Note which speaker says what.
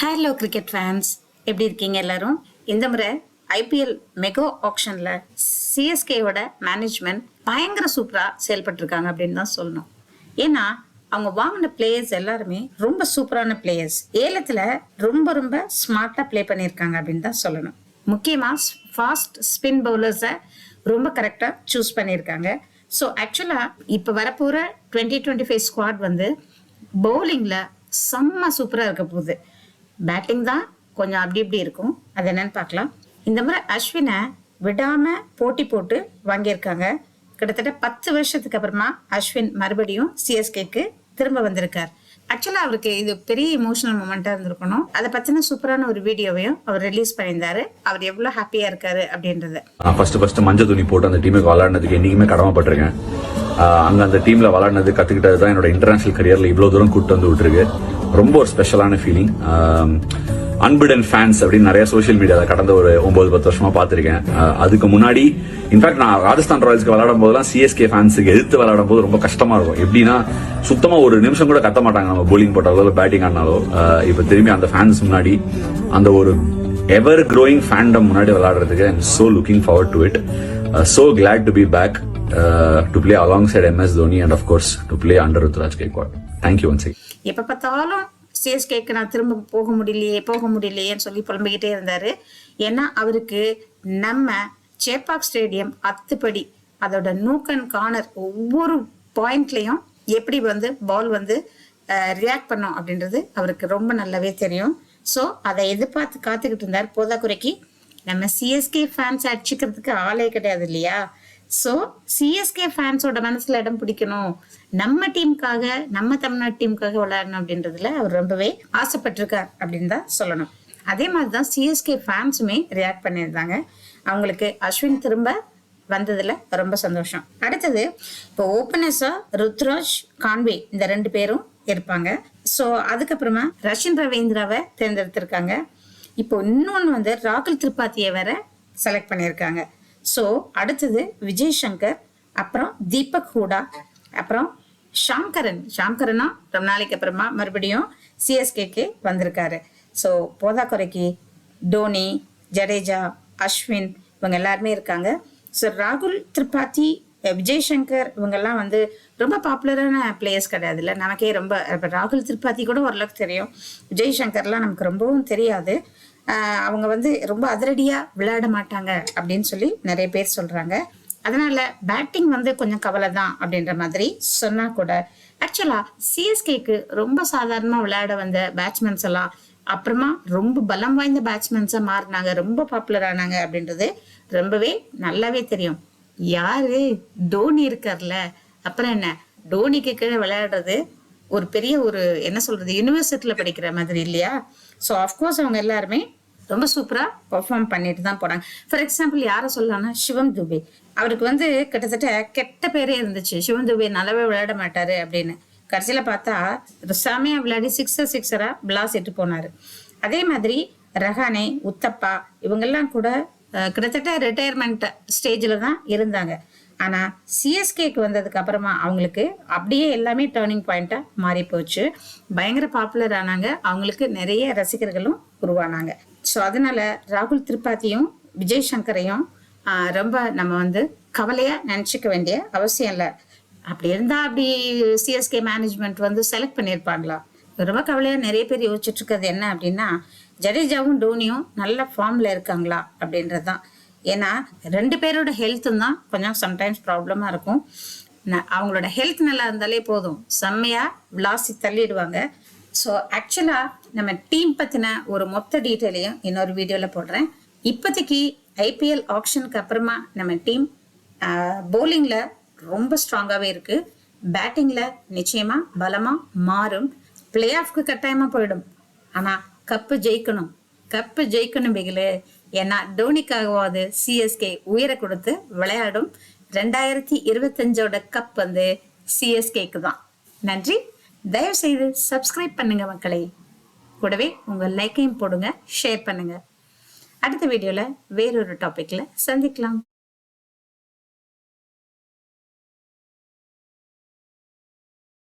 Speaker 1: Hello cricket fans, எப்படி இருக்கீங்க எல்லாரும்? இந்த முறை ஐபிஎல் மெகா ஆக்ஷன்ல சிஎஸ்கேவோட மேனேஜ்மெண்ட் பயங்கர சூப்பரா செயல்பட்டிருக்காங்க அப்படின்னு தான் சொல்லணும். ஏன்னா அவங்க வாங்கின பிளேயர்ஸ் எல்லாருமே ரொம்ப சூப்பரான பிளேயர்ஸ். ஏலத்துல ரொம்ப ரொம்ப ஸ்மார்ட்டா பிளே பண்ணியிருக்காங்க அப்படின்னு தான் சொல்லணும். முக்கியமா ஃபாஸ்ட் ஸ்பின் பவுலர்ஸை ரொம்ப கரெக்டா சூஸ் பண்ணியிருக்காங்க. ஸோ ஆக்சுவலா இப்போ வரப்போற 2025 ஸ்குவாட் வந்து பவுலிங்ல செம்ம சூப்பரா இருக்க போகுது. பேட்டிங் தான் கொஞ்சம் அப்படி இப்படி இருக்கும். அது என்னன்னு பார்க்கலாம். இந்த முறை அஸ்வினை விடாம போட்டி போட்டு வாங்கியிருக்காங்க. கிட்டத்தட்ட 10 வருஷத்துக்கு அப்புறமா அஸ்வின் மறுபடியும் சிஎஸ்கேக்கு திரும்ப வந்திருக்கார். ஆக்சுவலா அவருக்கு இது பெரிய இமோஷனல் மூமெண்டா இருந்திருக்கணும். அதை பத்தின சூப்பரான ஒரு வீடியோவையும் அவர் ரிலீஸ் பண்ணியிருந்தாரு. அவர் எவ்வளவு ஹாப்பியா இருக்காரு அப்படின்றது.
Speaker 2: ஃபர்ஸ்ட் மஞ்சள் துணி போட்டு அந்த டீமுக்கு விளையாடுனதுக்கு என்னைக்குமே கடமைப்பட்டிருக்கேன். அங்க அந்த டீம்ல விளையாடுனது கத்துக்கிட்டது தான் என்னோட இன்டர்நேஷனல் கரியர்ல இவ்வளவு தூரம் கூட்டு வந்து விட்டுருக்கு. ரொம்ப ஒரு ஸ்பெஷலான ஃபீலிங். அன்பிடன் ஃபேன்ஸ் அப்படின்னு நிறைய சோசியல் மீடியாவில் கடந்த ஒரு 9-10 வருஷமா பார்த்திருக்கேன். அதுக்கு முன்னாடி இன்ஃபேக்ட் நான் ராஜஸ்தான் ராயல்ஸ்க்கு விளையாடும் போதெல்லாம் சிஎஸ்கே ஃபேன்ஸுக்கு எதிர்த்து விளையாடும் போது ரொம்ப கஷ்டமா இருக்கும். எப்படின்னா சுத்தமா ஒரு நிமிஷம் கூட கத்த மாட்டாங்க நம்ம போலிங் போட்டாலோ பேட்டிங் ஆனாலோ. இப்ப திரும்பி அந்த ஃபேன்ஸ் முன்னாடி அந்த ஒரு எவர் க்ரோயிங் ஃபேண்டம் முன்னாடி விளையாடுறதுக்கு I am so looking forward to it. So glad to be back to play alongside MS Dhoni and of course to play under Ruturaj Gaikwad. Thank you once again.
Speaker 1: எப்ப பார்த்தாலும் சிஎஸ்கேக்கு நான் திரும்ப போக முடியலையேன்னு சொல்லி புலம்பிக்கிட்டே இருந்தாரு. ஏன்னா அவருக்கு நம்ம சேப்பாக் ஸ்டேடியம் அத்துப்படி அதோட நூக் அண்ட் கார்னர் ஒவ்வொரு பாயிண்ட்லயும் எப்படி வந்து பால் வந்து ரியாக்ட் பண்ணோம் அப்படின்றது அவருக்கு ரொம்ப நல்லாவே தெரியும். ஸோ அதை எதிர்பார்த்து காத்துக்கிட்டு இருந்தார். போதாக்குறைக்கு நம்ம சிஎஸ்கே ஃபேன்ஸ் அடிச்சுக்கிறதுக்கு ஆளே கிடையாது இல்லையா? ஸோ சிஎஸ்கே ஃபேன்ஸோட மனசுல இடம் பிடிக்கணும், நம்ம டீமுக்காக நம்ம தமிழ்நாட்டு டீமுக்காக விளையாடணும் அப்படின்றதுல அவர் ரொம்பவே ஆசைப்பட்டிருக்கார் அப்படின்னு தான் சொல்லணும். அதே மாதிரிதான் சிஎஸ்கே ஃபேன்ஸுமே ரியாக்ட் பண்ணியிருந்தாங்க. அவங்களுக்கு அஸ்வின் திரும்ப வந்ததுல ரொம்ப சந்தோஷம். அடுத்தது இப்போ ஓப்பனர்ஸா ருத்ராஜ் கான்வே இந்த 2 பேரும் இருப்பாங்க. ஸோ அதுக்கப்புறமா ரஷின் ரவீந்திராவை தேர்ந்தெடுத்திருக்காங்க. இப்போ இன்னொன்று வந்து ராகுல் திரிபாத்தியை வேற செலக்ட் பண்ணியிருக்காங்க. ஸோ அடுத்தது விஜய் சங்கர், அப்புறம் தீபக் ஹூடா, அப்புறம் ஷாம்கரனா ரொம்ப நாளைக்கு அப்புறமா மறுபடியும் சிஎஸ்கேக்கு வந்திருக்காரு. ஸோ போதாக்குறைக்கு டோனி, ஜடேஜா, அஸ்வின் இவங்க எல்லாருமே இருக்காங்க. ஸோ ராகுல் திரிபாத்தி, விஜய் சங்கர் இவங்கெல்லாம் வந்து ரொம்ப பாப்புலரான பிளேயர்ஸ் கிடையாது இல்லை, நமக்கே ரொம்ப. இப்போ ராகுல் திரிபாத்தி கூட ஓரளவுக்கு தெரியும், விஜய் சங்கர்லாம் நமக்கு ரொம்பவும் தெரியாது. அவங்க வந்து ரொம்ப அதிரடியாக விளையாட மாட்டாங்க அப்படின்னு சொல்லி நிறைய பேர் சொல்கிறாங்க. அதனால பேட்டிங் வந்து கொஞ்சம் கவலை தான் அப்படின்ற மாதிரி சொன்னால் கூட ஆக்சுவலாக சிஎஸ்கேக்கு ரொம்ப சாதாரணமாக விளையாட வந்த பேட்ஸ்மேன்ஸ் எல்லாம் அப்புறமா ரொம்ப பலம் வாய்ந்த பேட்ஸ்மேன்ஸாக மாறினாங்க, ரொம்ப பாப்புலர் ஆனாங்க அப்படின்றது ரொம்பவே நல்லாவே தெரியும். யாரு? டோனி இருக்கார்ல, அப்புறம் என்ன, டோனிக்கு கீழே விளையாடுறது ஒரு பெரிய ஒரு என்ன சொல்றது யூனிவர்சிட்டியில படிக்கிற மாதிரி இல்லையா? ஸோ ஆஃப்கோர்ஸ் அவங்க எல்லாருமே ரொம்ப சூப்பரா பெர்ஃபார்ம் பண்ணிட்டு தான் போறாங்க. ஃபார் எக்ஸாம்பிள் யாரை சொல்லலாம்னா சிவம் துபே. அவருக்கு வந்து கிட்டத்தட்ட கெட்ட பேரே இருந்துச்சு, சிவம் துபே நல்லாவே விளையாட மாட்டாரு அப்படின்னு. கடைசியில பார்த்தா செமையா விளையாடி சிக்ஸரா பிளாஸ் இட்டு போனாரு. அதே மாதிரி ரஹானே, உத்தப்பா இவங்கெல்லாம் கூட கிட்டத்தட்ட ரிட்டையர்மெண்ட் ஸ்டேஜில் தான் இருந்தாங்க. ஆனால் சிஎஸ்கேக்கு வந்ததுக்கு அப்புறமா அவங்களுக்கு அப்படியே எல்லாமே டேர்னிங் பாயிண்டா மாறி போச்சு. பயங்கர பாப்புலர் ஆனாங்க, அவங்களுக்கு நிறைய ரசிகர்களும் உருவானாங்க. ஸோ அதனால ராகுல் திரிபாத்தியும் விஜய் சங்கரையும் ரொம்ப நம்ம வந்து கவலையா நினைச்சுக்க வேண்டிய அவசியம் இல்லை. அப்படி இருந்தா அப்படி சிஎஸ்கே மேனேஜ்மெண்ட் வந்து செலக்ட் பண்ணியிருப்பாங்களா? ரொம்ப கவலையா நிறைய பேர் யோசிச்சுட்டு இருக்கிறது என்ன அப்படின்னா, ஜடேஜாவும் டோனியும் நல்ல ஃபார்ம்ல இருக்காங்களா அப்படின்றது தான். ஏன்னா 2 பேரோட ஹெல்த்தும் தான் கொஞ்சம் சம்டைம்ஸ் ப்ராப்ளமா இருக்கும். அவங்களோட ஹெல்த் நல்லா இருந்தாலே போதும், செம்மையா விளாசி தள்ளிடுவாங்க. ஸோ ஆக்சுவலா நம்ம டீம் பத்தின ஒரு மொத்த டீட்டெயிலையும் இன்னொரு வீடியோல போடுறேன். இப்போதைக்கு ஐபிஎல் ஆக்ஷனுக்கு அப்புறமா நம்ம டீம் போலிங்ல ரொம்ப ஸ்ட்ராங்காவே இருக்கு, பேட்டிங்ல நிச்சயமா பலமா மாறும், பிளே ஆஃப்க்கு கட்டாயமா போயிடும். ஆனா கப்பு ஜெயிக்கணும் பிகிலு. ஏன்னா டோனிக்காகவாது சிஎஸ்கே உயிரை கொடுத்து விளையாடும். 2025 கப் வந்து சிஎஸ்கேக்கு தான். நன்றி. தயவு செய்து சப்ஸ்கிரைப் பண்ணுங்க மக்களே. கூடவே உங்க லைக்கையும் போடுங்க, ஷேர் பண்ணுங்க. அடுத்த வீடியோல வேறொரு டாபிக்ல சந்திக்கலாம்.